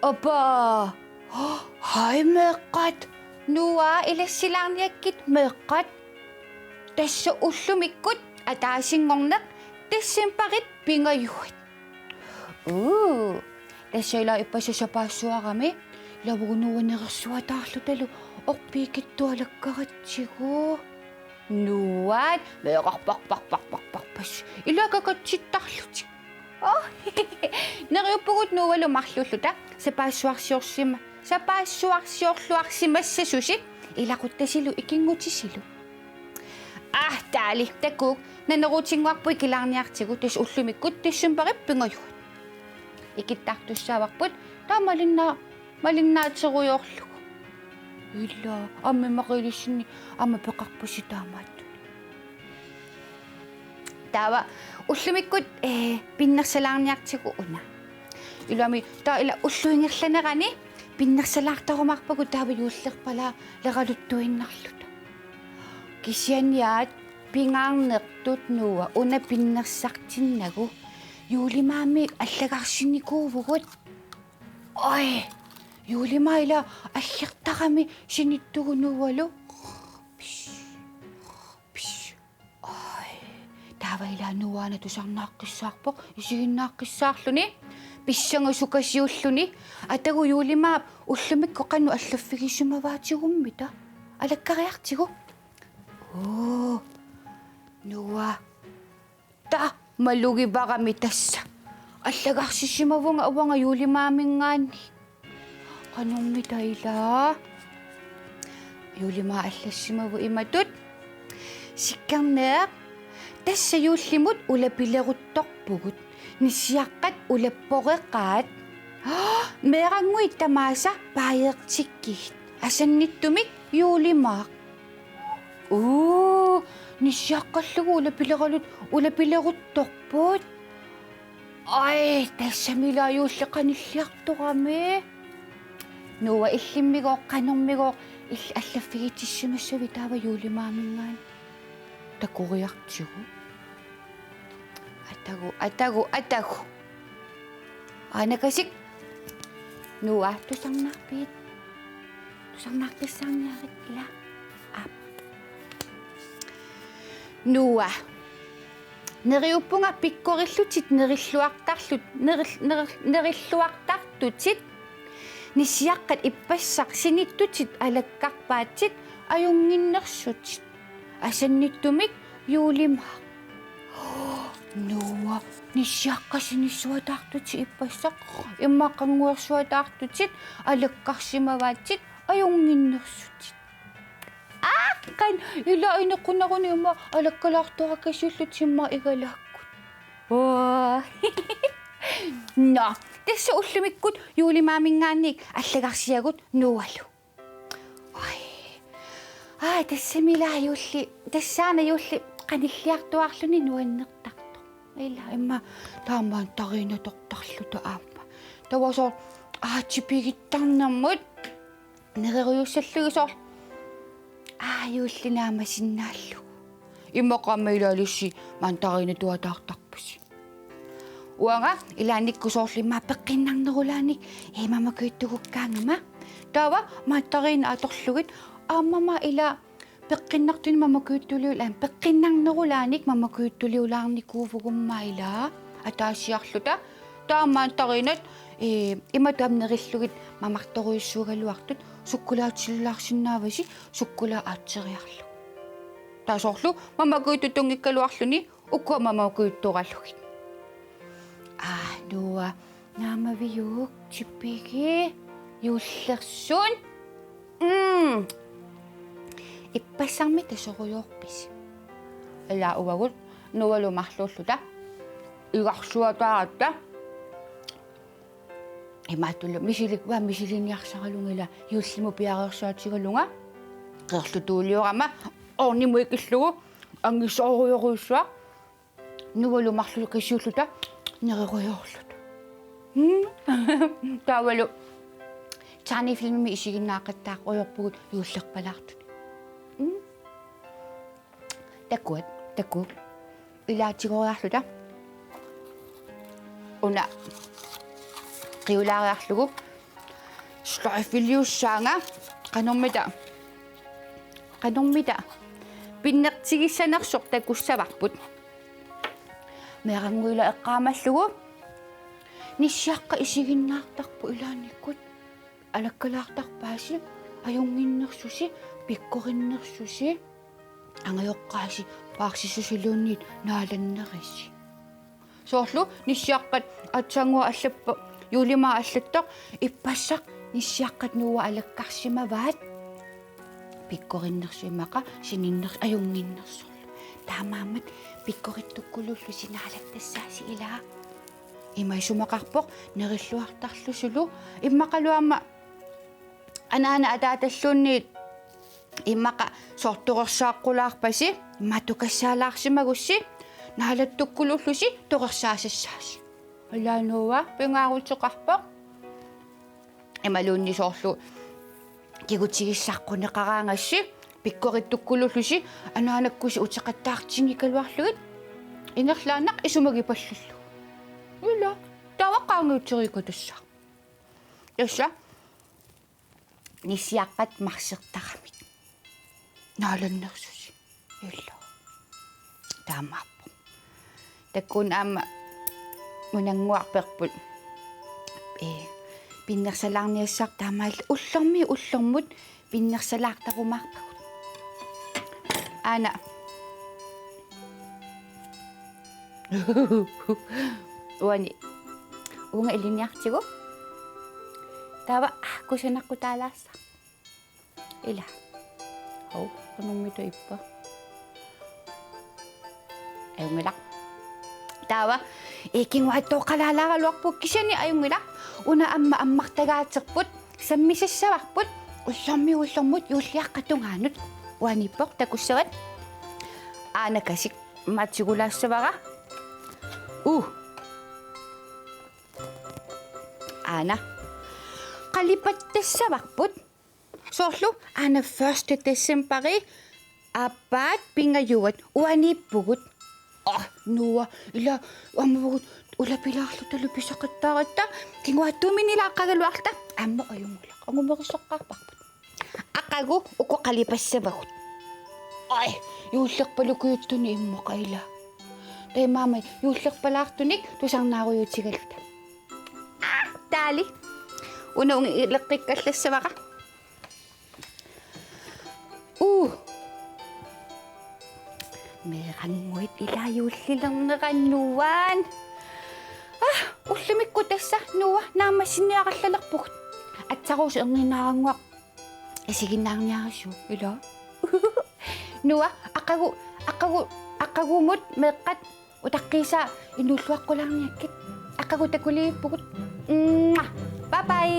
Aba, hay meqqat. Nuwa ila silang yakit meqqat. Tässä ullumikut ataasingornak tassimparit pingayuit. Tässä ila ipasasapassuarami lavunuunersuataarlutalu orpiikittualakkaratsiguu. Nuat meeqarparparparparpas ilakakatsittarlutik. Neriuppugut nuuvalu marlulluta sapassuarsiorluarsimassasusit ilaquttasilu ikingutisilu. Taali takuk nanerutinguarpu ikilaarniartigu tas ullumikkut tassumparippingayuat. Ikittartussaavaqput malinnaatiruyorlugu. Illa ammimaqilissini amma peqarpusi taamaattu. Taava ullumikkut pinnersalaarniartigu una. Ilami taa ila ulluingerlanerani pinnersalaartarumarpagu taava yuullerpala leqaluttuinnarluta. Kisianiat pingaarnertut nuua una pinnersartinnagu yuulimaami allagaarsinikuuvugut. Oi, yuulimaa ila аллертарами sinittugunuuvalu. Taava ila nuuaana tusarnaaqqissaarpoq isiginnaaqqisaarluni pissangusukasiulluni atagu yuulimaa ullumikko qannu allaffigisumavaatigummita alakkariartigu. Nuua ta malugivarami tassa allagaarsisimavunga avanga yuulimaamingaanni qanummita ila yuulimaa allassimavu imatut sikkarneaq tässä yuullimut ulapileruttorpugut nissiaqqat ulapporeqaat meerangui tamaasa paayeertikkiit asannittumik yuulimaaq nissiaqqallugu ulapileruttorput ai tassamila yuulleqanilliartorami nuwa illimmigoq qanormigoq allaffigitissumassavi taava yuulimaamingaan takuriartigu atagu anakasik nuwa tusarnaarpissaarniarit ila ap nuwa neriuppunga pikkorillutit nerilluartartutit nissiaqqat ippassaq sinittutit alakkarpaatsit ajunginnersutit asannittumik yuulimaa nuwa nissiaqqasinissuataartutit ippassaq immaqqanguersuataartutit alakkarsimavaatsit ajunginnersutit kan ila ineqqunaruni uma alakkalaartorakassullut simma igalakkut no tässä ullumikkut yuulimaamingaannik allagarsiagut nuualu ai tässä milaa yulli tassaana yulli qanilliartuarluni nuannertarto ila imma taamaan tarinatortarluta aamma tawasor aatipigittarnermut nereriussallugisor yuullinaama sinnaallugu immoqamma ilalissi maantarina tuataartarpusi uanga ilaanikkusoorlimaa peqqinnarnerulaanik imamakuittugukkaangama taava maattarina atorlugit aammama ila peqqinnartuni mamakuittuliulaan peqqinnarnerulaanik mamakuittuliulaarnikuuvugumma ila ataasiarluta taamaantarinat imataamnerillugit mamartoruissuugaluartut sukkulaatsilulaarsinnaavasi sukkula aatseriarlu taasorlu mamakuittutungikkaluarluni ukka mamakuitturallugit nuwa naamaviuk tippigi yuullersun ippassarmi tasoruyorpis ila uagut nuwalumarlulluta igarsuataaratta имаатуллу мисилинниарсаралунгила юуллиму пиареерсуатигалунга qeerlutуулиорама орнимуикиллугу ангиссооруйоруйссуа нувалумарлу кисиуллута нереруйоорлут таавалу таани филмими исигиннаақаттаақ уйорпугут юуллерпалаартут такку илаатигориарлута уна qiulaaриарлугу слоифилиуссаанга qanормита пиннертигиссанерсор такуссаварпут мерангуила эққаамаллугу ниссиаққа исигиннаартарпу илааниккут алаккалаартарпааси аюнгиннерсуси пиккориннерсуси ангайоққааси паарсисусилуунниит нааланнерисси соорлу ниссиаққат атсангуа аллаппа юлимаа аллаттоқ иппассақ ниссиаққат нуа алаккарсимаваат пиккориннерсуимақа сининнерс аюнгиннерсорлу таамаамат пиккориттуккулуллу синаалаттассааси илаа имаисумақарпоқ нериллуартарлусулу иммақалуама анаана атааталлуунниит иммақа сортуқерсааққулаарпаси имматукассаалаарсимагусси наалаттуккулуллуси тоқерсаасассааси алаануа пингаарутеқарпоқ ималуунни соорлу кигутигиссаққунеқараангасси пиккориттуккулуллуси анаанаккуси утеқаттаартиникалуарлугит ингерлаанақ исумагипаллуллу ула таваққаангиутерико тасса нисиаққат марсертарамит нааланнерсуси илла таамааппу таккун аама унангуарперпут пиннерсалаарниассаар таамаал уллэрмут пиннерсалаартарумаарпагут ана уани унга илиниартигу тава кусинаққутаалаасса ила хау пануммито иппа аюнгилақ тава икингуаттоққалаалааралуарпук кисани аюнгилақ уна аммартагаатерпут саммисассаварпут уллэрмут юуллиаққатунгаанут уаниппоқ такуссават аанакасик матсигулаассавара ана қалипаттассаварпут соорлу ана 1 десембери аппаат пингаюат уаниппугут нуа ила аммугут улапилаарлуталу писақаттааратта кингуаттууминилааққагалуарта амма аюнгулақ ангумерissоққарпарпут ақагу уку қалипассавагут юуллерпалукуйуттуни иммоқаила таймаама юуллерпалаартуник тусарнааруйутигалута таали унунг илеққиккаллассавара мерангуит илааюуллилернераннуаан уллумикку тасса нуа наамассинниараллалерпугут атсарус эрнинаарангуақ исигиннаарниарису ила нуа ақагумут меққат утаққиса инуллуаққулаарниаккит ақагу такулииппугут бай бай